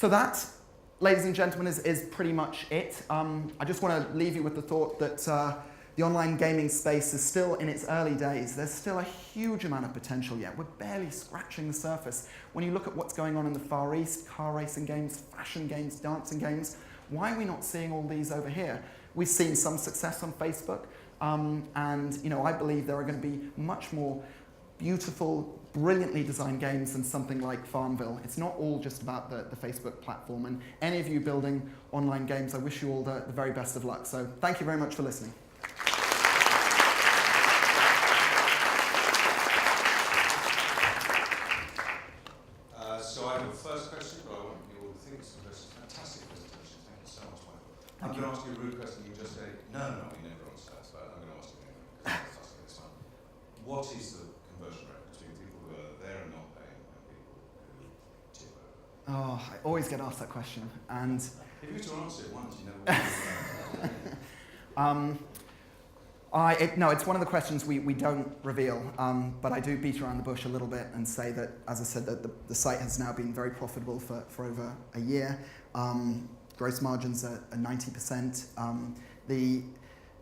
So that, ladies and gentlemen, is pretty much it. I just want to leave you with the thought that the online gaming space is still in its early days. There's still a huge amount of potential yet. We're barely scratching the surface. When you look at what's going on in the Far East, car racing games, fashion games, dancing games, why are we not seeing all these over here? We've seen some success on Facebook, and I believe there are going to be much more beautiful, brilliantly designed games than something like Farmville. It's not all just about the Facebook platform, and any of you building online games, I wish you all the very best of luck. So thank you very much for listening. So I have a first question, but I want you all to think it's a fantastic presentation. Thank you so much, Michael. I'm going to ask you a rude question. You just say, no, we never answer that, but I'm going to ask you anyway, because I'm asking this one. What is the conversion rate between people who are there and not paying and people who tip over? Oh, I always get asked that question, and if you were to answer it once, you never will. No, it's one of the questions we don't reveal, but I do beat around the bush a little bit and say that, as I said, that the site has now been very profitable for over a year. Gross margins are 90%.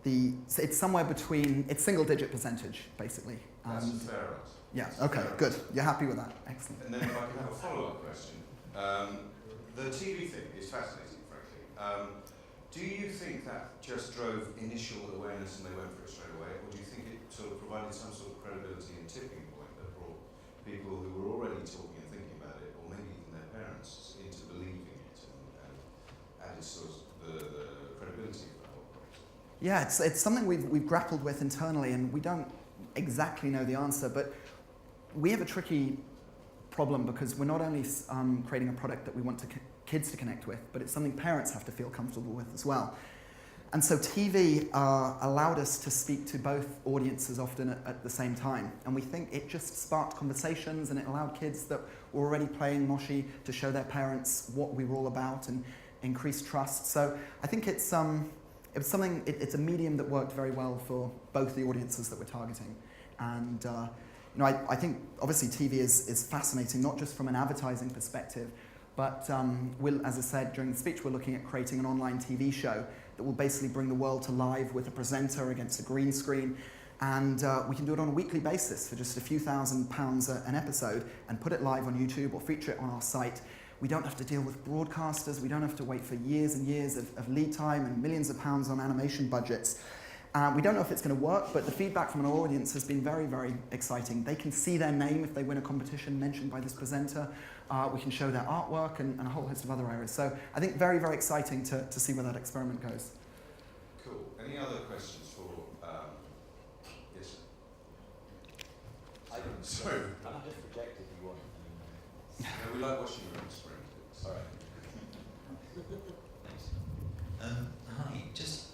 It's somewhere between, it's single-digit percentage, basically. That's a fair answer. Yeah, okay, good. You're happy with that. Excellent. And then if I can have a follow-up question. The TV thing is fascinating, frankly. Do you think that just drove initial awareness and they went for it straight away, or do you think it sort of provided some sort of credibility and tipping point that brought people who were already talking and thinking about it, or maybe even their parents, into believing it and added sort of the credibility of the whole project? Yeah, it's something we've grappled with internally, and we don't exactly know the answer, but we have a tricky problem because we're not only creating a product that we want kids to connect with, but it's something parents have to feel comfortable with as well. And so TV allowed us to speak to both audiences often at the same time. And we think it just sparked conversations, and it allowed kids that were already playing Moshi to show their parents what we were all about and increase trust. So I think it's a medium that worked very well for both the audiences that we're targeting. And I think obviously TV is fascinating, not just from an advertising perspective, but as I said during the speech, we're looking at creating an online TV show that will basically bring the world to life with a presenter against a green screen. And we can do it on a weekly basis for just a few £1,000s an episode and put it live on YouTube or feature it on our site. We don't have to deal with broadcasters. We don't have to wait for years and years of lead time and millions of pounds on animation budgets. We don't know if it's going to work, but the feedback from an audience has been very, very exciting. They can see their name if they win a competition mentioned by this presenter. We can show their artwork and a whole host of other areas. So I think very, very exciting to see where that experiment goes. Cool. Any other questions for... yes, sir. Sorry. I'm just projected if you want. Yeah, we like watching your own spring. All right. Thanks. Hi, just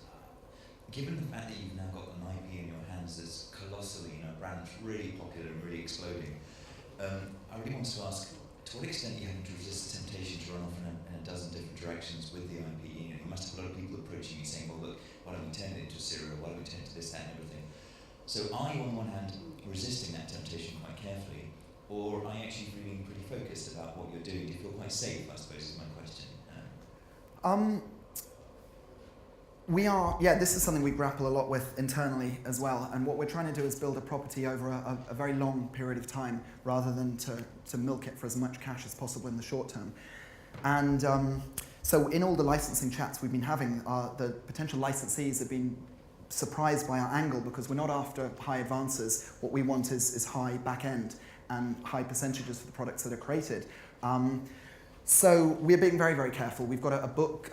given the fact that you've now got an IP in your hands that's colossally, brand that's really popular and really exploding, I really want to ask, to what extent you having to resist the temptation to run off in a dozen different directions with the IP? You must have a lot of people approaching you saying, well, look, why don't we turn it into a serial? Why don't we turn it to this, that, and everything? So are you, on one hand, resisting that temptation quite carefully, or are you actually feeling pretty focused about what you're doing? Do you feel quite safe, I suppose, is my question. This is something we grapple a lot with internally as well, and what we're trying to do is build a property over a very long period of time rather than to milk it for as much cash as possible in the short term. And so in all the licensing chats we've been having, the potential licensees have been surprised by our angle because we're not after high advances. What we want is high back end and high percentages for the products that are created. So we're being very, very careful. We've got a book,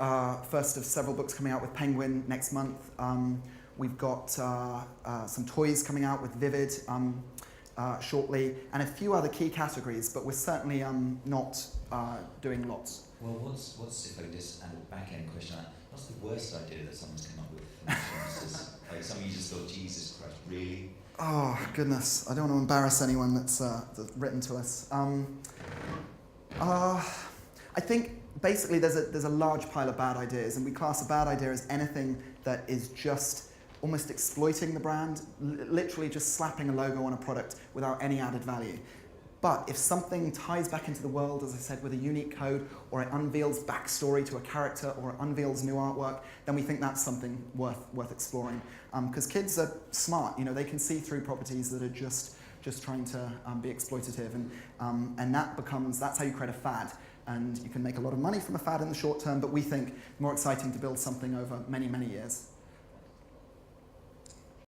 first of several books coming out with Penguin next month. We've got some toys coming out with Vivid shortly, and a few other key categories, but we're certainly not doing lots. Well, what's if I just add a back-end question, what's the worst idea that someone's come up with from insurances? Like something you just thought, Jesus Christ, really? Oh, goodness. I don't want to embarrass anyone that's written to us. I think basically there's a large pile of bad ideas, and we class a bad idea as anything that is just almost exploiting the brand, literally just slapping a logo on a product without any added value. But if something ties back into the world, as I said, with a unique code, or it unveils backstory to a character, or it unveils new artwork, then we think that's something worth exploring. Because kids are smart, you know, they can see through properties that are just trying to be exploitative, and that's how you create a fad. And you can make a lot of money from a fad in the short term, but we think more exciting to build something over many, many years.